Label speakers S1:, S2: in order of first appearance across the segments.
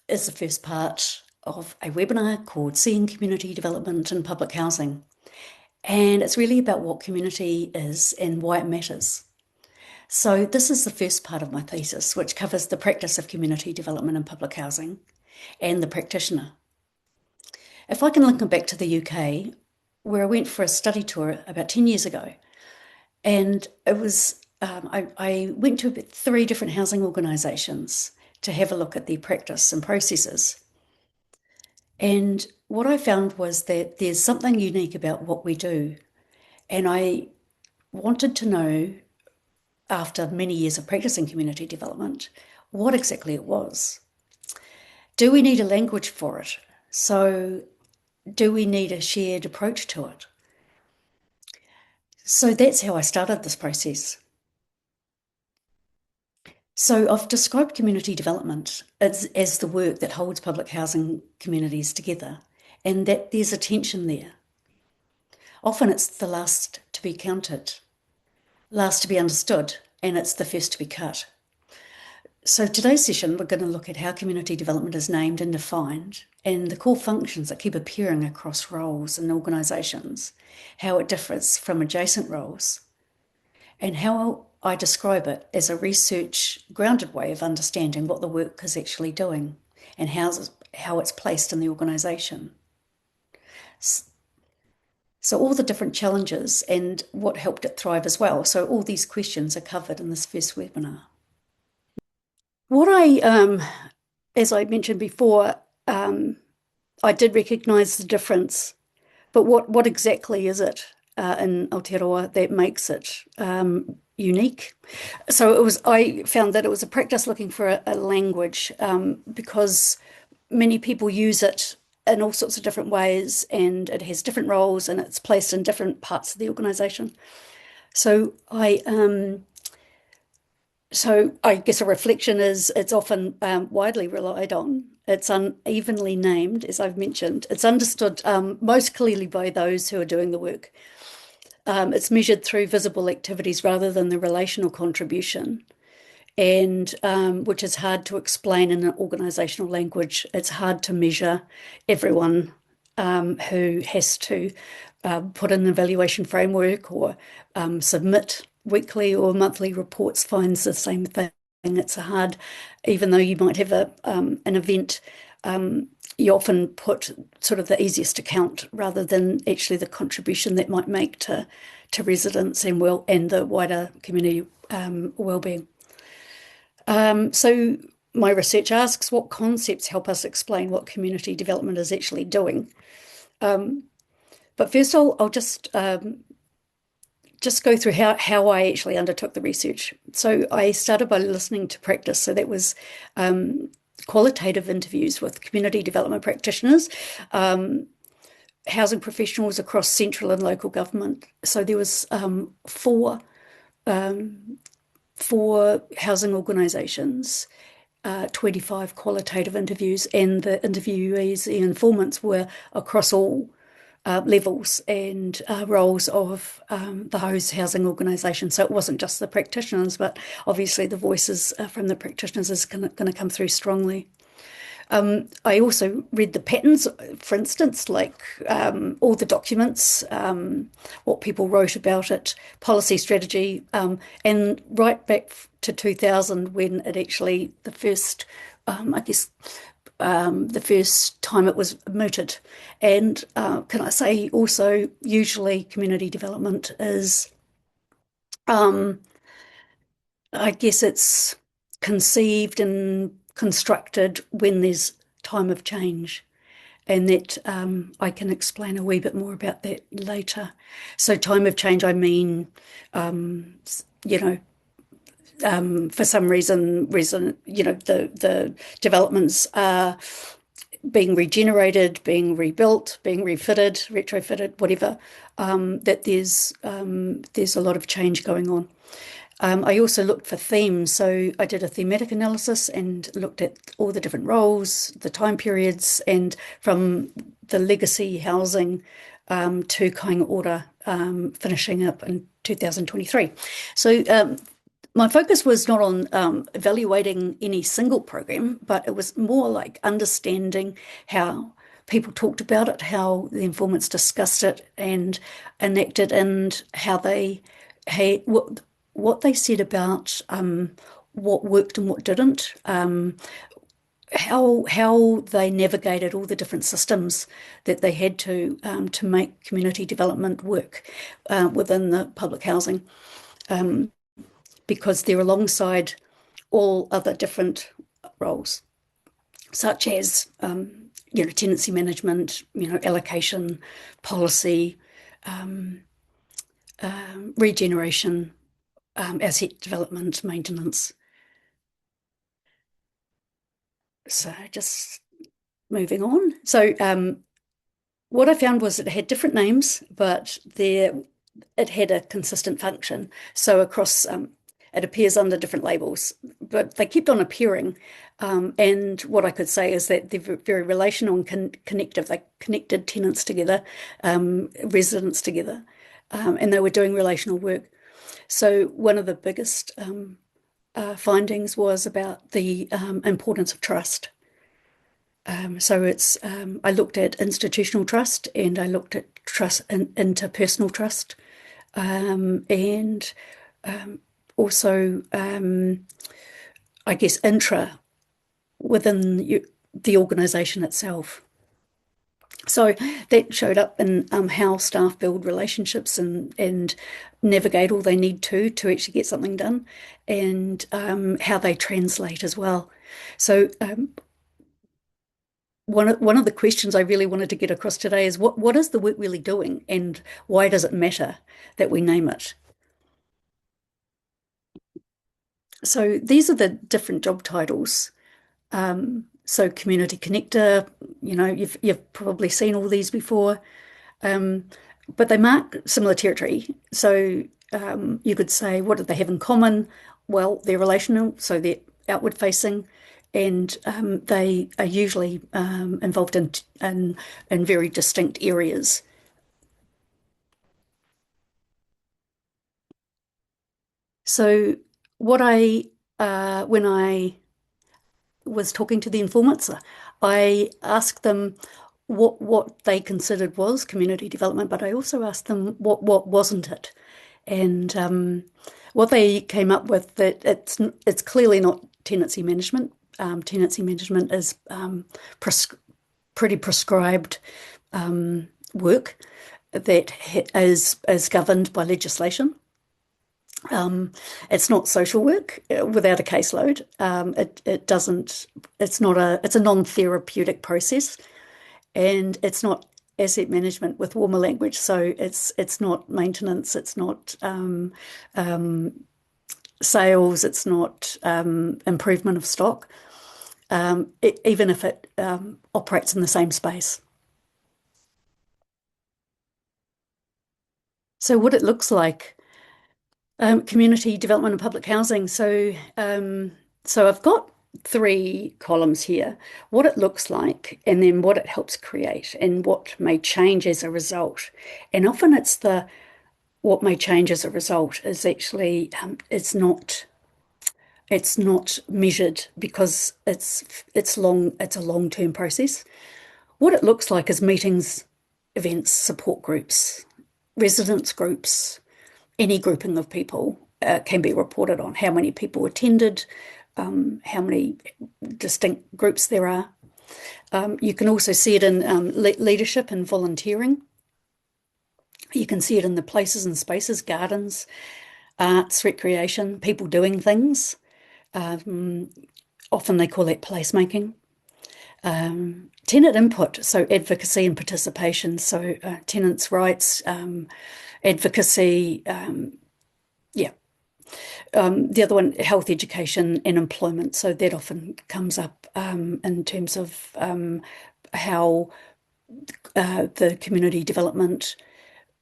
S1: is the first part of a webinar called Seeing Community Development in Public Housing. And it's really about what community is and why it matters. So this is the first part of my thesis, which covers the practice of community development in public housing and the practitioner. If I can link them back to the UK, where I went for a study tour about 10 years ago, and it was I went to about 3 different housing organisations to have a look at their practice and processes. And what I found was that there's something unique about what we do. And I wanted to know, after many years of practicing community development, what exactly it was. Do we need a language for it? So, do we need a shared approach to it? So that's how I started this process. So I've described community development as the work that holds public housing communities together, and that there's a tension there. Often it's the last to be counted, last to be understood, and it's the first to be cut. So today's session, we're going to look at how community development is named and defined, and the core functions that keep appearing across roles and organisations, how it differs from adjacent roles, and how I describe it as a research-grounded way of understanding what the work is actually doing and how it's placed in the organisation. So all the different challenges and what helped it thrive as well. So all these questions are covered in this first webinar. What as I mentioned before, I did recognise the difference, but what exactly is it in Aotearoa that makes it unique? So I found that it was a practice looking for a language because many people use it in all sorts of different ways, and it has different roles and it's placed in different parts of the organisation. So I guess a reflection is it's often widely relied on. It's unevenly named, as I've mentioned. It's understood most clearly by those who are doing the work. It's measured through visible activities rather than the relational contribution, and which is hard to explain in an organisational language. It's hard to measure. Everyone who has to put in an evaluation framework or submit weekly or monthly reports finds the same thing. It's hard, even though you might have an event, you often put sort of the easiest to count rather than actually the contribution that might make to residents and the wider community well-being. So my research asks what concepts help us explain what community development is actually doing. But first I'll just go through how I actually undertook the research. So I started by listening to practice. So that was qualitative interviews with community development practitioners, housing professionals across central and local government. So there was four housing organisations, 25 qualitative interviews, and the interviewees, the informants, were across all levels and roles of those housing organisations. So it wasn't just the practitioners, but obviously the voices from the practitioners is going to come through strongly. I also read the patterns, for instance, like all the documents, what people wrote about it, policy strategy, and right back to 2000 when it actually, the first time it was mooted. And can I say also, usually community development is, I guess it's conceived and constructed when there's time of change. And that I can explain a wee bit more about that later. So time of change, I mean, for some reason, the developments are being regenerated, being rebuilt, being refitted, retrofitted, whatever, that there's a lot of change going on. I also looked for themes. So I did a thematic analysis and looked at all the different roles, the time periods, and from the legacy housing to Kāinga Ora, finishing up in 2023. So my focus was not on evaluating any single program, but it was more like understanding how people talked about it, how the informants discussed it and enacted, and how they had what they said about what worked and what didn't, how they navigated all the different systems that they had to make community development work within the public housing, because they're alongside all other different roles, such as tenancy management, allocation, policy, regeneration, asset development, maintenance. So just moving on. So what I found was it had different names, but it had a consistent function. So across it appears under different labels, but they kept on appearing. And what I could say is that they're very relational and connective. They connected tenants together, residents together, and they were doing relational work. So one of the biggest findings was about the importance of trust. So I looked at institutional trust and I looked at trust and interpersonal trust, and also, I guess, intra within the organisation itself. So that showed up in how staff build relationships and navigate all they need to actually get something done, and how they translate as well. So one of the questions I really wanted to get across today is what is the work really doing, and why does it matter that we name it? So these are the different job titles. So community connector, you've probably seen all these before, um, but they mark similar territory. So you could say, what do they have in common? Well, they're relational, so they're outward facing, and they are usually involved in very distinct areas. So what I when I was talking to the informants, I asked them what they considered was community development, but I also asked them what wasn't it. And what they came up with, that it's clearly not tenancy management. Tenancy management is pretty prescribed work that is governed by legislation. It's not social work without a caseload. It doesn't. It's not a. It's a non-therapeutic process, and it's not asset management with warmer language. So it's not maintenance. It's not sales. It's not improvement of stock. Even if it operates in the same space. So what it looks like. Community development and public housing. So I've got three columns here: what it looks like, and then what it helps create, and what may change as a result. And often it's the what may change as a result is actually it's not measured because it's a long-term process. What it looks like is meetings, events, support groups, residents groups, any grouping of people can be reported on how many people attended, how many distinct groups there are. You can also see it in leadership and volunteering. You can see it in the places and spaces, gardens, arts, recreation, people doing things. Often they call that placemaking. Tenant input, so advocacy and participation, so tenants' rights, advocacy, yeah. The other one, health, education, and employment. So that often comes up in terms of how the community development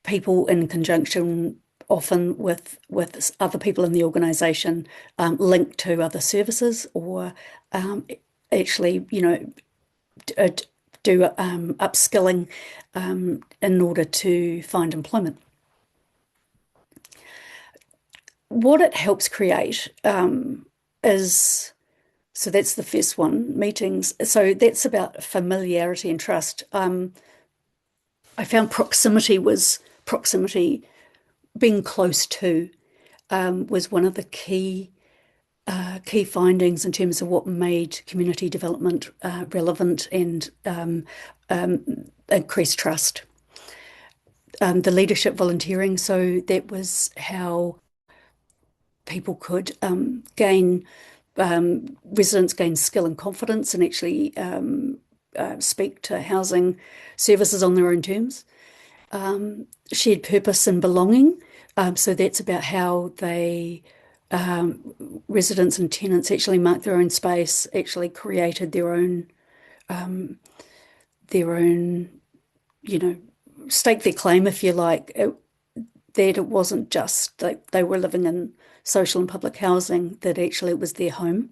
S1: people, in conjunction often with other people in the organisation, link to other services, or actually, do upskilling in order to find employment. what it helps create is, so that's the first one, meetings. So that's about familiarity and trust. I found proximity, being close to, was one of the key findings in terms of what made community development relevant and increased trust. The leadership volunteering, so that was how people could gain residents gain skill and confidence and actually speak to housing services on their own terms. Shared purpose and belonging. So that's about how they residents and tenants actually marked their own space, actually created their own, you know, stake their claim, if you like. That it wasn't just like they were living in social and public housing, that actually it was their home.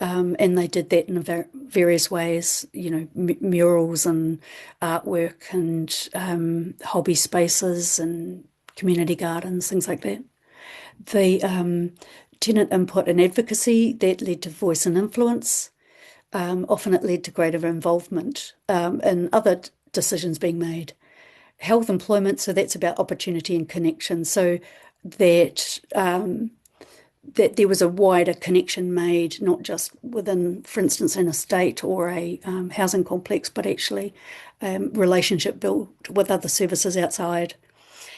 S1: And they did that in various ways, murals and artwork and hobby spaces and community gardens, things like that. The tenant input and advocacy, that led to voice and influence. Often it led to greater involvement in other decisions being made. Health employment, so that's about opportunity and connection. So that that there was a wider connection made, not just within, for instance, an estate or a housing complex, but actually relationship built with other services outside.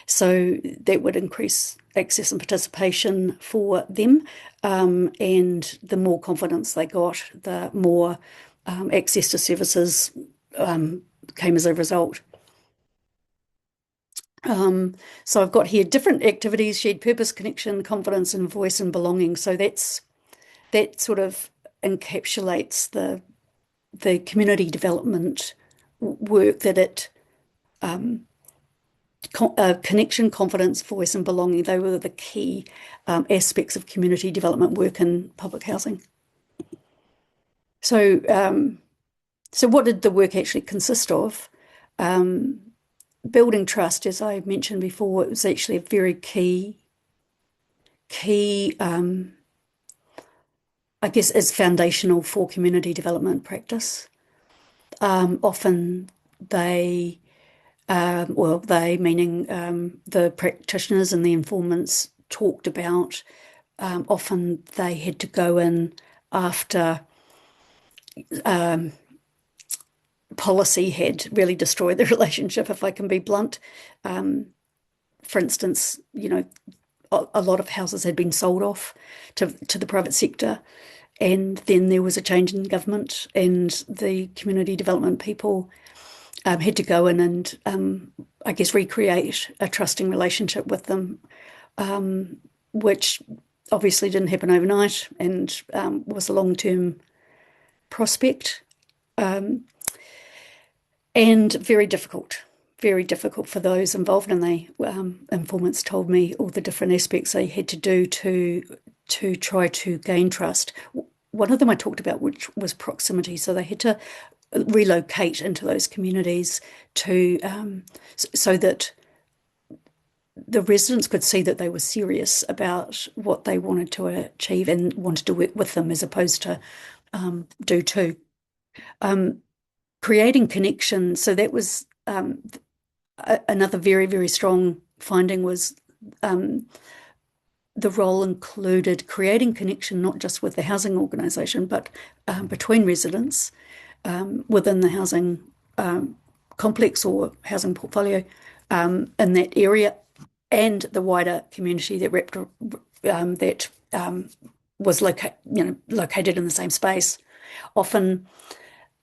S1: So that would increase access and participation for them. And the more confidence they got, the more access to services came as a result. So I've got here different activities: shared purpose, connection, confidence, and voice and belonging. So that sort of encapsulates the community development work, that it connection, confidence, voice, and belonging. They were the key aspects of community development work in public housing. So, so what did the work actually consist of? Building trust, as I mentioned before, it was actually a very key, I guess, is foundational for community development practice. Often they, they meaning the practitioners and the informants, talked about, often they had to go in after policy had really destroyed the relationship, if I can be blunt. For instance, a lot of houses had been sold off to the private sector, and then there was a change in government, and the community development people had to go in and, I guess, recreate a trusting relationship with them, which obviously didn't happen overnight and was a long-term prospect, and very difficult for those involved. And they informants told me all the different aspects they had to do to try to gain trust. One of them I talked about, which was proximity. So they had to relocate into those communities to so that the residents could see that they were serious about what they wanted to achieve and wanted to work with them, as opposed to do too. Creating connection. So that was another very, very strong finding, was the role included creating connection, not just with the housing organisation, but between residents within the housing complex or housing portfolio in that area, and the wider community that was located in the same space. Often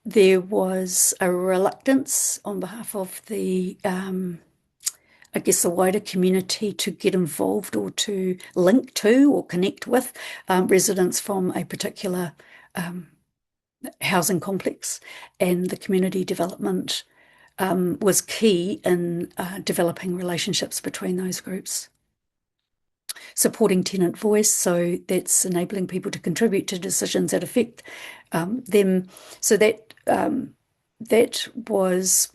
S1: there was a reluctance on behalf of the I guess the wider community to get involved or to link to or connect with residents from a particular housing complex, and the community development was key in developing relationships between those groups. Supporting tenant voice, so that's enabling people to contribute to decisions that affect them. So that was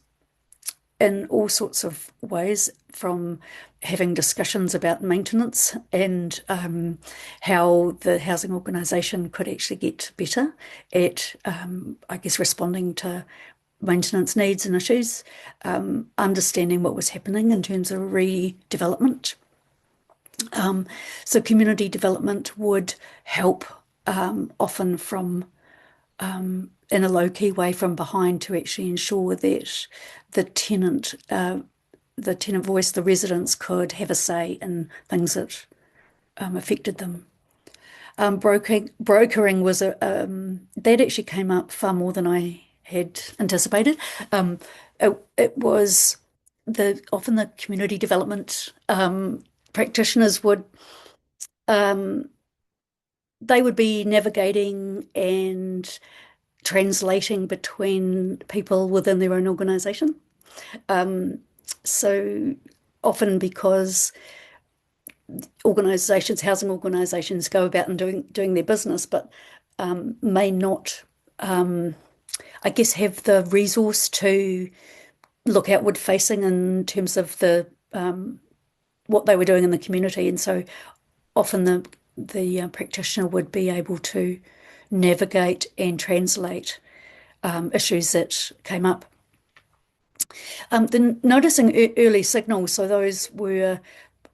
S1: in all sorts of ways, from having discussions about maintenance and how the housing organisation could actually get better at, I guess, responding to maintenance needs and issues, understanding what was happening in terms of redevelopment. So community development would help, often from, in a low key way, from behind, to actually ensure that the tenant, the tenant voice, the residents, could have a say in things that affected them. Brokering was that actually came up far more than I had anticipated. It was often the community development practitioners would, um, they would be navigating and translating between people within their own organisation. Um, so often, because organisations, housing organisations, go about and doing their business, but may not, I guess, have the resource to look outward facing in terms of the what they were doing in the community, and so often the practitioner would be able to navigate and translate issues that came up. Then noticing early signals, so those were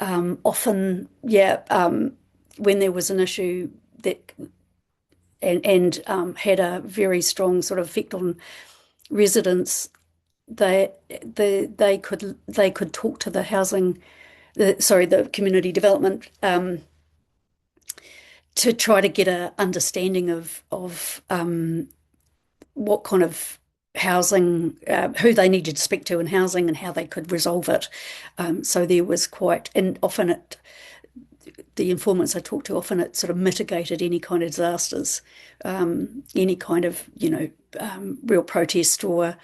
S1: often, yeah, when there was an issue that and had a very strong sort of effect on residents, they could talk to the housing, the community development, to try to get a understanding of what kind of housing, who they needed to speak to in housing, and how they could resolve it. So there was quite, and often the informants I talked to, often it sort of mitigated any kind of disasters, any kind of, real protest, or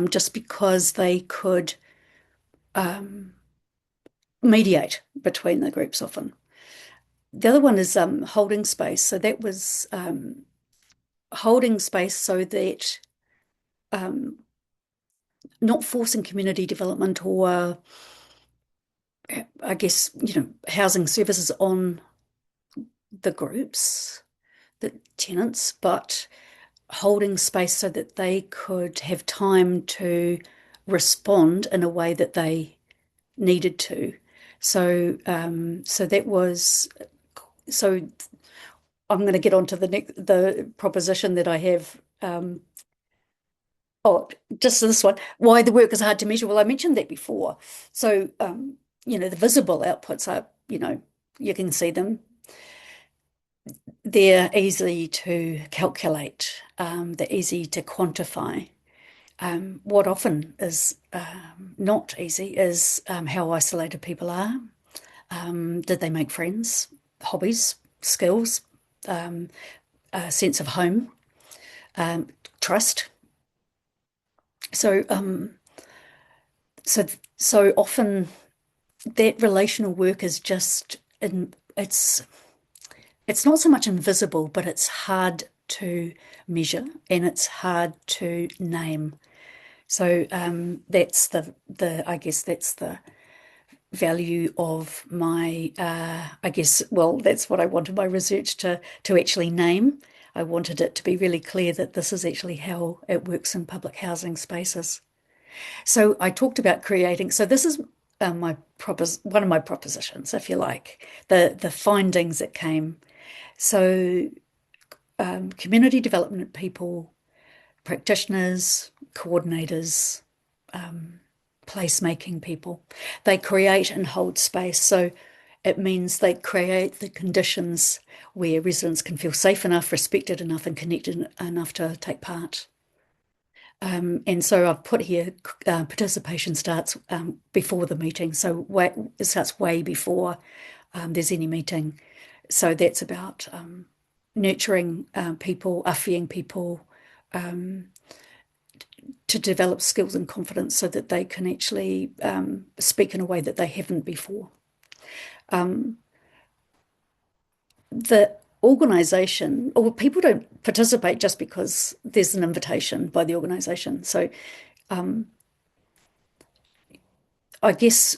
S1: just because they could mediate between the groups often. The other one is holding space. So that was holding space so that, not forcing community development or, I guess, housing services on the groups, the tenants, but holding space so that they could have time to respond in a way that they needed to. So that was, so I'm going to get on to the proposition that I have. Oh, just this one. Why the work is hard to measure. Well, I mentioned that before. So, the visible outputs are, you can see them. They're easy to calculate. They're easy to quantify. What often is not easy is how isolated people are. Did they make friends, hobbies, skills, a sense of home, trust? So, so often that relational work is just it's not so much invisible, but it's hard to measure and it's hard to name. So that's the I guess that's the value of my, I guess, well, that's what I wanted my research to actually name. I wanted it to be really clear that this is actually how it works in public housing spaces. So I talked about creating. So this is one of my propositions, if you like, the findings that came. So community development people, practitioners, coordinators, placemaking people, they create and hold space. So it means they create the conditions where residents can feel safe enough, respected enough, and connected enough to take part. And so I've put here, participation starts before the meeting. So it starts way before there's any meeting. So that's about nurturing people, affiing people, to develop skills and confidence so that they can actually speak in a way that they haven't before. The organisation, or people don't participate just because there's an invitation by the organisation. So I guess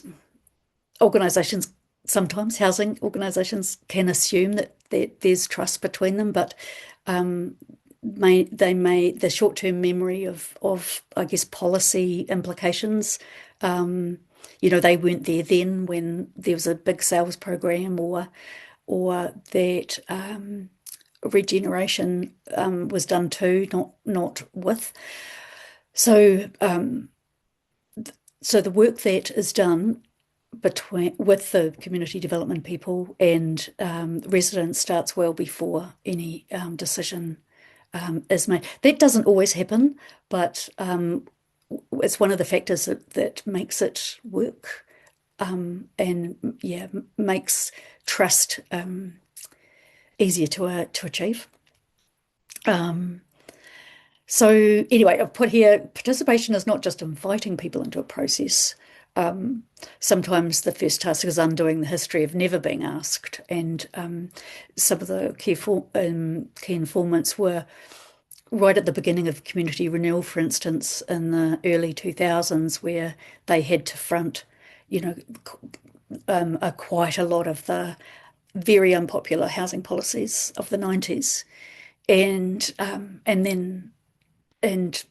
S1: organisations, sometimes housing organisations can assume that there's trust between them, but um, the short-term memory of I guess policy implications. Um, they weren't there then when there was a big sales program, or that regeneration was done to, not with. So so the work that is done between with the community development people and residents starts well before any decision is made. That doesn't always happen, but it's one of the factors that makes it work, and yeah, makes trust easier to achieve. Um, So anyway, I've put here participation is not just inviting people into a process. Um, Sometimes the first task is undoing the history of never being asked. And some of the key informants were right at the beginning of community renewal, for instance, in the early 2000s, where they had to front, you know, quite a lot of the very unpopular housing policies of the 90s. And then and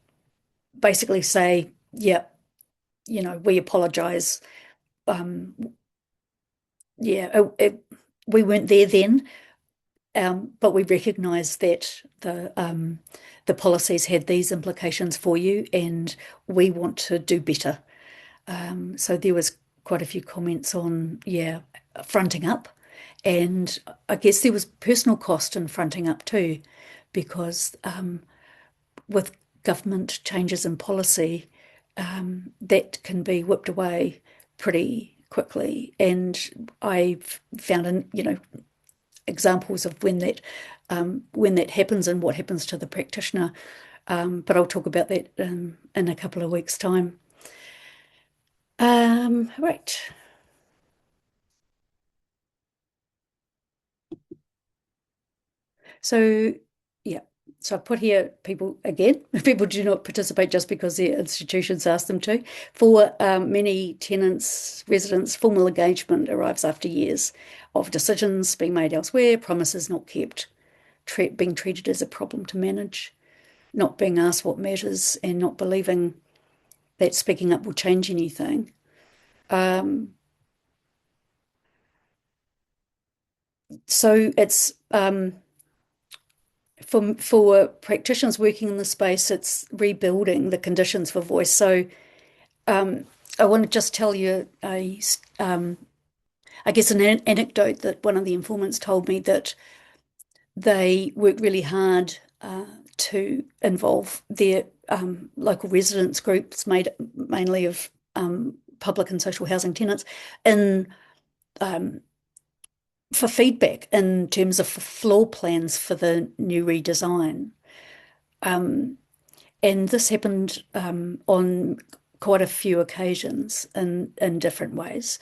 S1: basically say, yeah, we apologize. Um, yeah, we weren't there then, but we recognize that the policies had these implications for you, and we want to do better. So there was quite a few comments on, yeah, fronting up. And I guess there was personal cost in fronting up too, because with government changes in policy, that can be whipped away pretty quickly. And I've found, examples of when that happens and what happens to the practitioner. But I'll talk about that in a couple of weeks' time. Right. So, yeah. So I put here people again, people do not participate just because their institutions ask them to. For many tenants, residents, formal engagement arrives after years of decisions being made elsewhere, promises not kept, being treated as a problem to manage, not being asked what matters, and not believing that speaking up will change anything. Um, so it's for practitioners working in the space, it's rebuilding the conditions for voice. So I want to just tell you I guess an anecdote that one of the informants told me, that they worked really hard to involve their local residents groups, made mainly of public and social housing tenants, in for feedback in terms of floor plans for the new redesign. And this happened on quite a few occasions in different ways.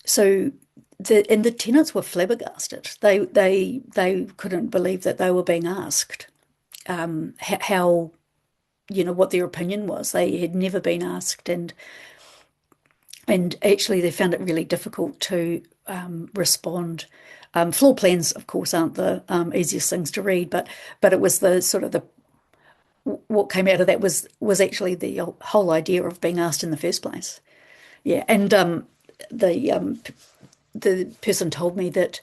S1: So the tenants were flabbergasted. They couldn't believe that they were being asked how, what their opinion was. They had never been asked, and actually they found it really difficult to respond. Floor plans, of course, aren't the easiest things to read, but it was the sort of the what came out of that was actually the whole idea of being asked in the first place. Yeah, and the the person told me that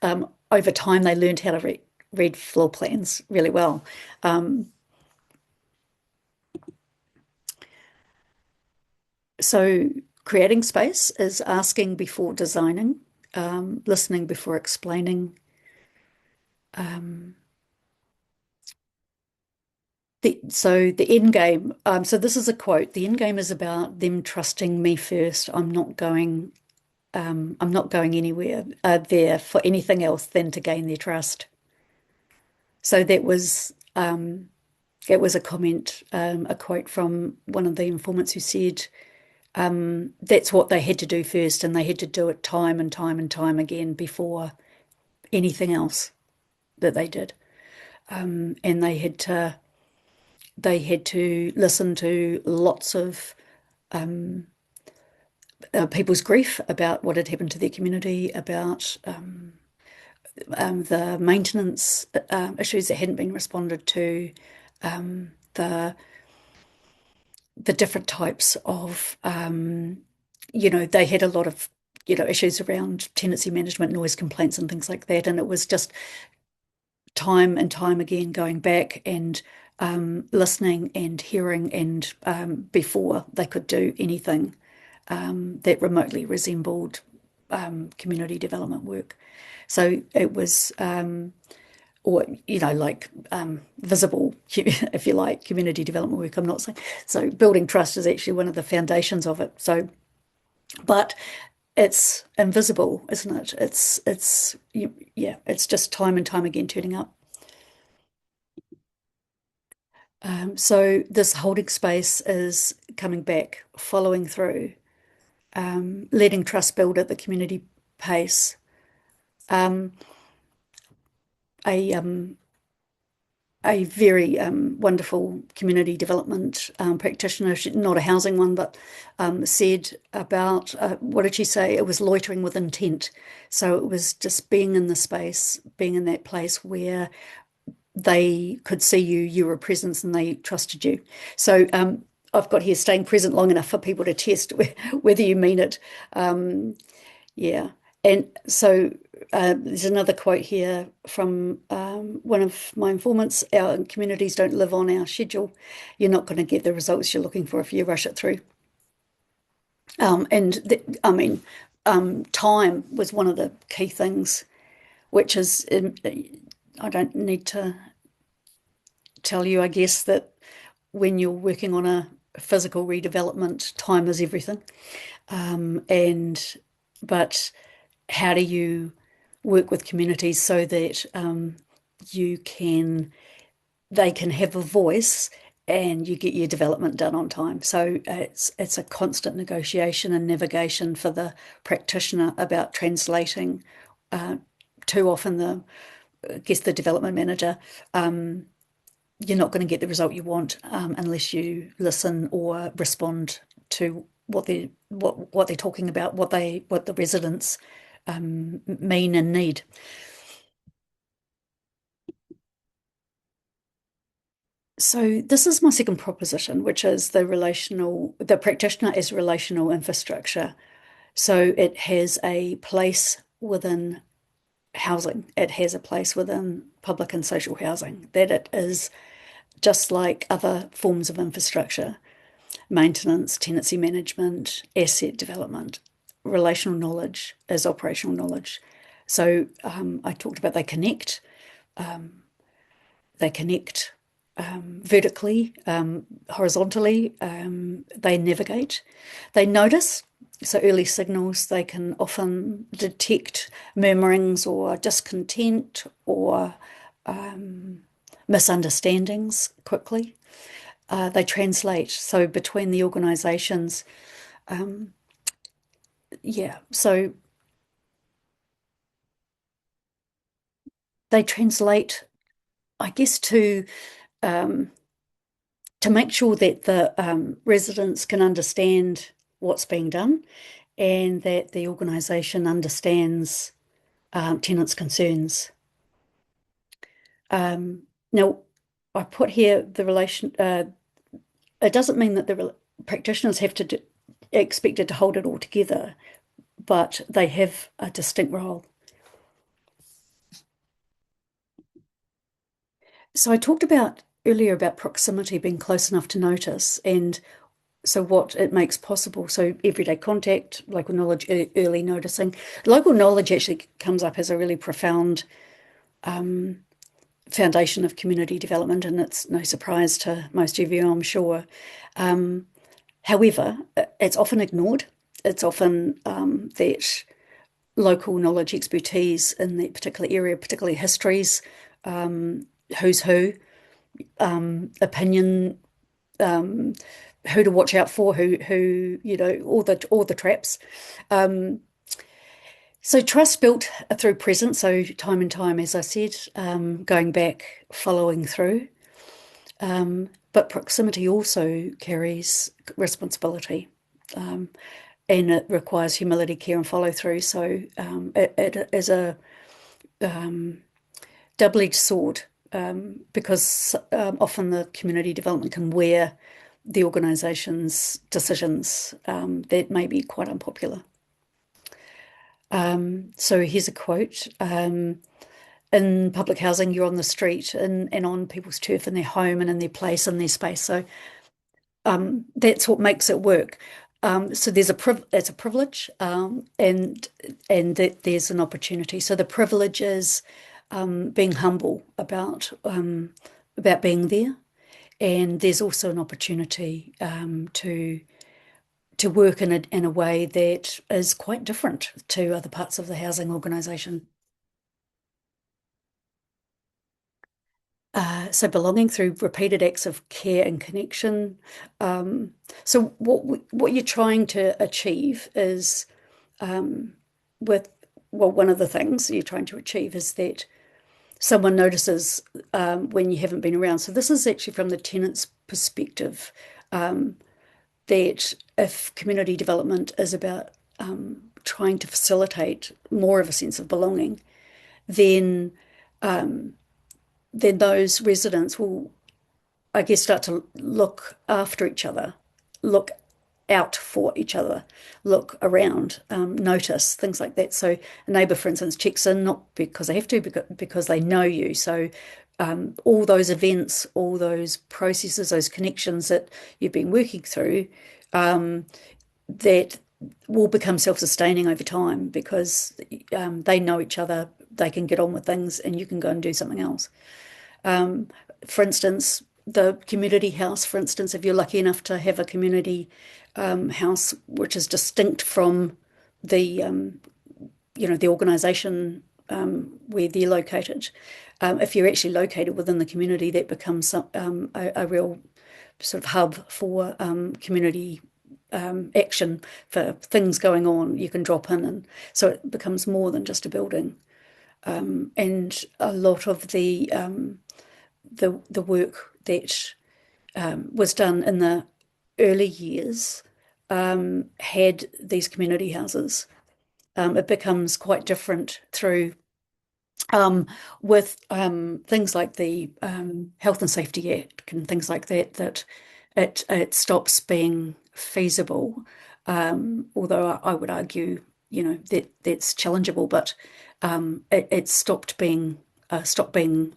S1: over time they learned how to read floor plans really well. So creating space is asking before designing, listening before explaining. So the end game. So this is a quote. The end game is about them trusting me first. I'm not going. I'm not going anywhere there for anything else than to gain their trust. So that was a comment, a quote from one of the informants who said that's what they had to do first, and they had to do it time and time and time again before anything else that they did. And they had to they had to listen to lots of people's grief about what had happened to their community, about the maintenance issues that hadn't been responded to, the different types of, they had a lot of, issues around tenancy management, noise complaints, and things like that. And it was just time and time again going back and listening and hearing, and before they could do anything that remotely resembled community development work. So it was, or like visible, if you like, community development work. I'm not saying so. Building trust is actually one of the foundations of it. So, but it's invisible, isn't it? Yeah, it's just time and time again turning up. So this holding space is coming back, following through, letting trust build at the community pace. Um, a a very wonderful community development practitioner, not a housing one, but said about, what did she say? It was loitering with intent. So it was just being in the space, being in that place where they could see you, you were a presence, and they trusted you. So I've got here staying present long enough for people to test whether you mean it. Yeah. And so there's another quote here from one of my informants. Our communities don't live on our schedule. You're not going to get the results you're looking for if you rush it through. I mean, time was one of the key things, which is, I don't need to tell you, I guess, that when you're working on a physical redevelopment, time is everything. And but how do you work with communities so that you can they can have a voice and you get your development done on time? So it's a constant negotiation and navigation for the practitioner about translating. Too often, I guess the development manager, you're not going to get the result you want unless you listen or respond to what they're talking about, what the residents mean and need. So this is my second proposition, which is the practitioner as relational infrastructure. So it has a place within housing. It has a place within public and social housing, that it is just like other forms of infrastructure, maintenance, tenancy management, asset development. Relational knowledge is operational knowledge. So I talked about they connect vertically, horizontally, they navigate, they notice. So early signals, they can often detect murmurings or discontent or misunderstandings quickly. They translate. So between the organisations, yeah. So they translate, I guess, um, to make sure that the residents can understand what's being done and that the organisation understands tenants' concerns. Now, I put here the relation. It doesn't mean that the practitioners have to expected to hold it all together, but they have a distinct role. So I talked about earlier about proximity being close enough to notice, and so what it makes possible. So everyday contact, local knowledge, early noticing. Local knowledge actually comes up as a really profound foundation of community development, and it's no surprise to most of you, I'm sure. However, it's often ignored. It's often that local knowledge, expertise in that particular area, particularly histories, who's who, opinion, who to watch out for, who all the traps. So trust built through presence, so time and time, as I said, going back, following through. But proximity also carries responsibility, um, and it requires humility, care, and follow through. So it is a double-edged sword, because often the community development can wear the organisation's decisions, that may be quite unpopular. So here's a quote. In public housing, you're on the street and on people's turf in their home and in their place and their space. So that's what makes it work. So it's a privilege, and that there's an opportunity. So the privilege is being humble about being there, and there's also an opportunity to work in a way that is quite different to other parts of the housing organisation. So belonging through repeated acts of care and connection. So what you're trying to achieve is with well, one of the things you're trying to achieve is that someone notices when you haven't been around. So this is actually from the tenant's perspective, that if community development is about trying to facilitate more of a sense of belonging, then then those residents will, I guess, start to look after each other, look out for each other, look around, notice things like that. So a neighbour, for instance, checks in not because they have to, because they know you. So all those events, all those processes, those connections that you've been working through, that will become self-sustaining over time because they know each other, they can get on with things, and you can go and do something else. For instance, the community house, for instance, if you're lucky enough to have a community house which is distinct from the the organisation where they're located. If you're actually located within the community, that becomes a real sort of hub for community action, for things going on. You can drop in, and so it becomes more than just a building. And a lot of the work that was done in the early years had these community houses. It becomes quite different through with things like the Health and Safety Act and things like that, that it stops being feasible. Although I would argue, that that's challengeable, but it stopped being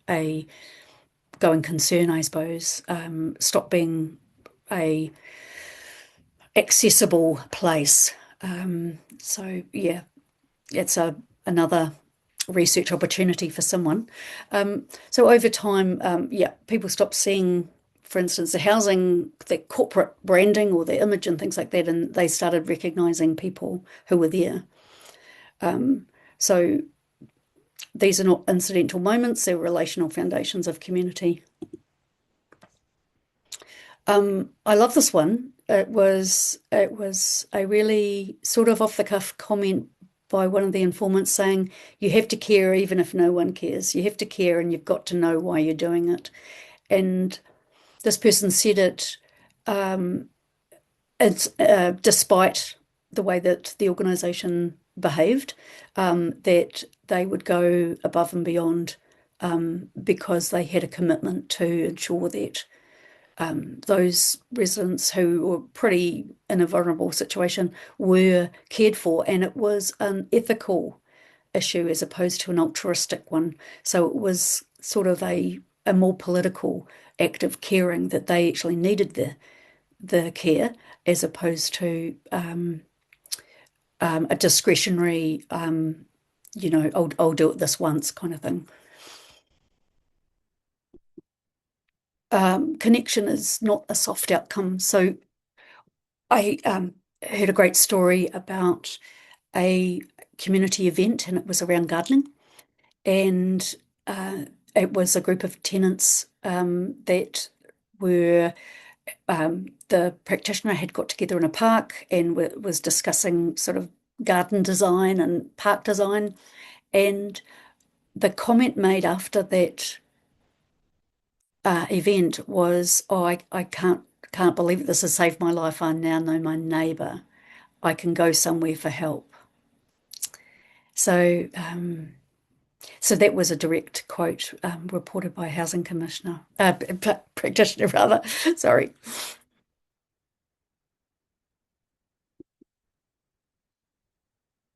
S1: a going concern, I suppose. Stopped being a accessible place. So yeah, it's another research opportunity for someone. So over time, yeah, people stopped seeing, for instance, the housing, the corporate branding or the image and things like that, and they started recognizing people who were there. So these are not incidental moments, they're relational foundations of community. I love this one. It was a really sort of off the cuff comment by one of the informants saying, you have to care even if no one cares. You have to care and you've got to know why you're doing it. And this person said it, it's despite the way that the organisation behaved, that they would go above and beyond, because they had a commitment to ensure that those residents who were pretty in a vulnerable situation were cared for, and it was an ethical issue as opposed to an altruistic one. So it was sort of a more political act of caring, that they actually needed the care as opposed to a discretionary, I'll do it this once kind of thing. Connection is not a soft outcome. So I heard a great story about a community event, and it was around gardening. And it was a group of tenants that were, the practitioner had got together in a park and was discussing sort of garden design and park design. And the comment made after that event was, oh, I can't believe it. This has saved my life. I now know my neighbour. I can go somewhere for help. So, so that was a direct quote reported by a housing commissioner, practitioner rather. Sorry.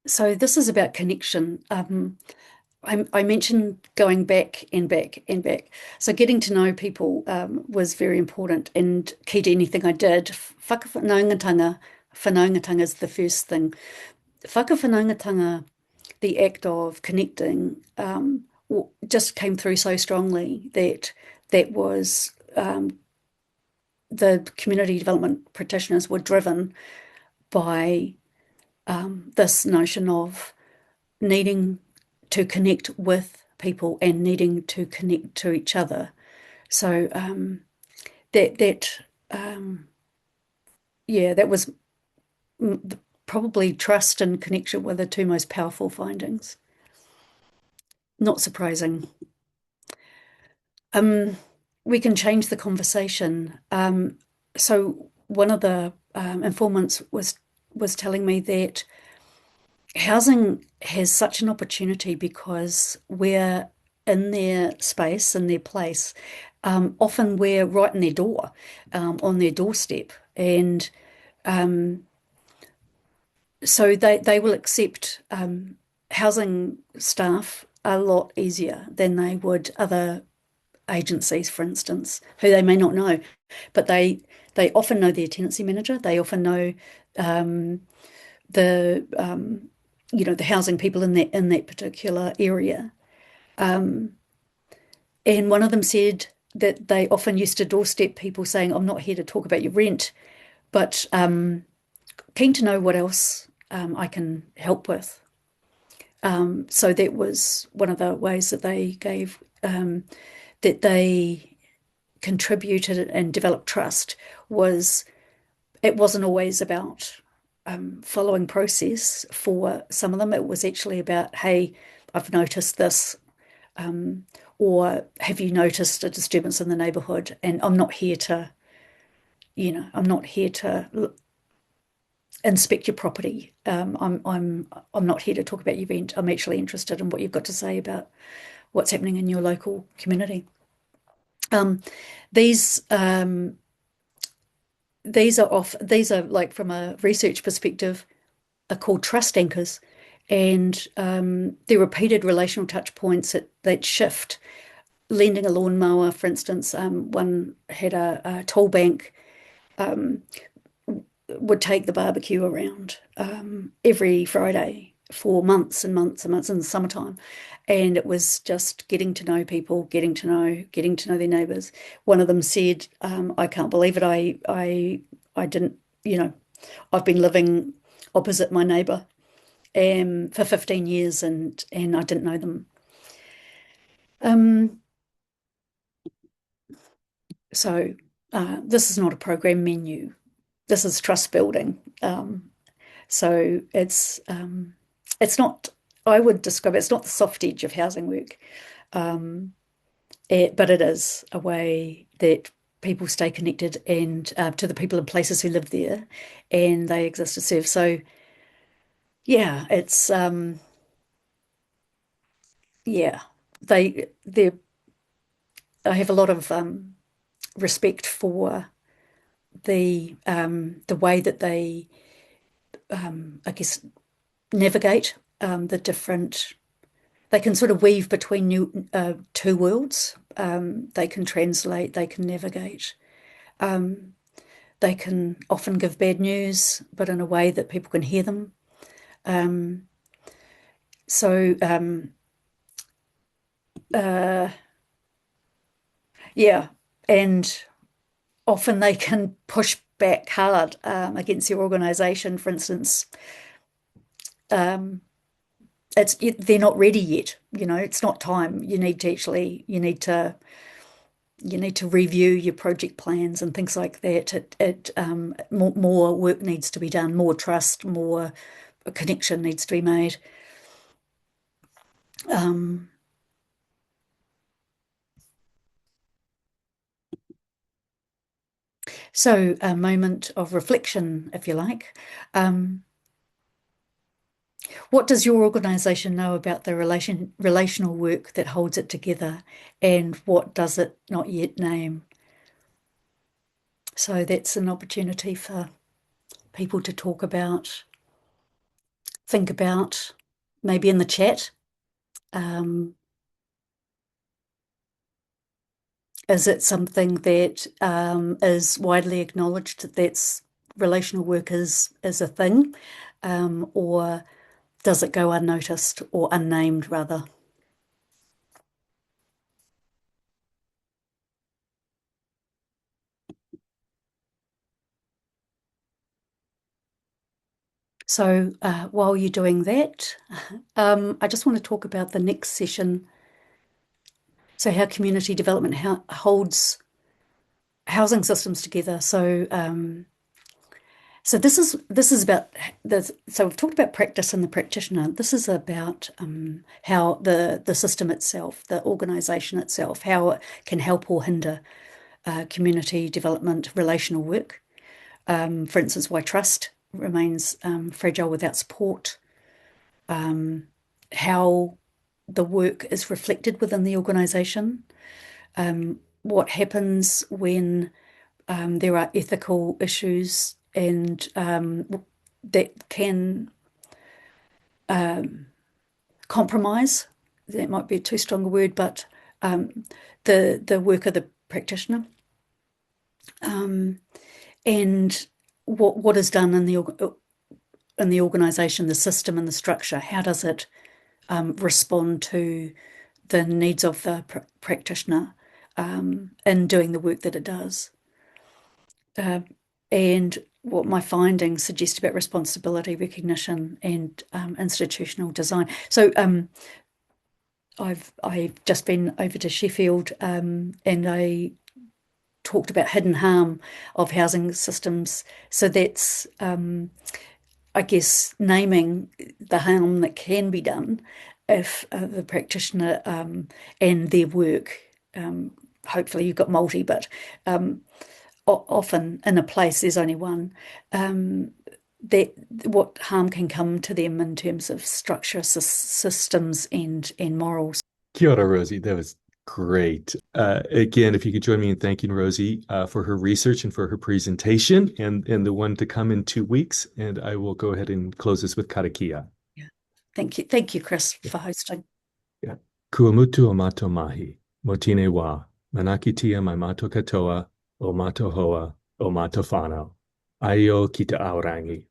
S1: So this is about connection. I mentioned going back and back and back. So getting to know people was very important and key to anything I did. Whakawhanaungatanga is the first thing. Whakawhanaungatanga, the act of connecting, just came through so strongly that that was the community development practitioners were driven by this notion of needing to connect with people and needing to connect to each other. So that yeah, that was probably trust and connection were the two most powerful findings. Not surprising. Um, we can change the conversation. So one of the informants was telling me that housing has such an opportunity because we're in their space, in their place. Often we're right in their door, on their doorstep, and so they will accept housing staff a lot easier than they would other agencies, for instance, who they may not know, but they often know their tenancy manager. They often know the the housing people in that particular area. And one of them said that they often used to doorstep people saying, "I'm not here to talk about your rent, but keen to know what else I can help with." So that was one of the ways that they gave that they contributed and developed trust was it wasn't always about following process for some of them. It was actually about, hey, I've noticed this, or have you noticed a disturbance in the neighbourhood? And I'm not here to, I'm not here to inspect your property. I'm not here to talk about your rent. I'm actually interested in what you've got to say about what's happening in your local community. Um, these these are like from a research perspective are called trust anchors, and they're repeated relational touch points that shift. Lending a lawnmower, for instance, one had a tool bank, would take the barbecue around every Friday for months and months and months in the summertime. And it was just getting to know people, getting to know their neighbours. One of them said, "I can't believe it. I didn't, I've been living opposite my neighbour for 15 years and I didn't know them." Um, so this is not a program menu. This is trust building. So it's not, I would describe it, it's not the soft edge of housing work, but it is a way that people stay connected and to the people and places who live there, and they exist to serve. So yeah, it's yeah, they I have a lot of respect for the way that they I guess navigate the different. They can sort of weave between two worlds. They can translate, they can navigate. They can often give bad news, but in a way that people can hear them. So, yeah, and often they can push back hard against your organisation. For instance, they're not ready yet. It's not time. You need to review your project plans and things like that. More work needs to be done, more trust, more connection needs to be made. Um, So, a moment of reflection, if you like. Um, what does your organisation know about the relational work that holds it together, and what does it not yet name? So that's an opportunity for people to talk about, think about, maybe in the chat. Um, is it something that is widely acknowledged that that's relational work is a thing, or does it go unnoticed or unnamed rather? So while you're doing that, I just want to talk about the next session. So how community development holds housing systems together. So this is about the. So we've talked about practice and the practitioner. This is about how the system itself, the organisation itself, how it can help or hinder community development, relational work. For instance, why trust remains fragile without support. How the work is reflected within the organisation. What happens when there are ethical issues and that can compromise. That might be a too strong a word, but the work of the practitioner, and what is done in the organisation, the system, and the structure. How does it respond to the needs of the practitioner in doing the work that it does? And what my findings suggest about responsibility recognition and institutional design. So I've just been over to Sheffield and I talked about hidden harm of housing systems. So that's I guess naming the harm that can be done if the practitioner and their work. Hopefully you've got multi, but often in a place there's only one. That what harm can come to them in terms of structure, systems, and morals.
S2: Kia ora, Rosie. That was great. Again, if you could join me in thanking Rosie for her research and for her presentation and the one to come in 2 weeks. And I will go ahead and close this with karakia.
S1: Yeah. Thank you, Chris, for hosting.
S2: Yeah. Kua mutu o mato mahi, motine wa, manakitia mai mato katoa, o mato hoa, o mato whanau. Aio ki te aorangi.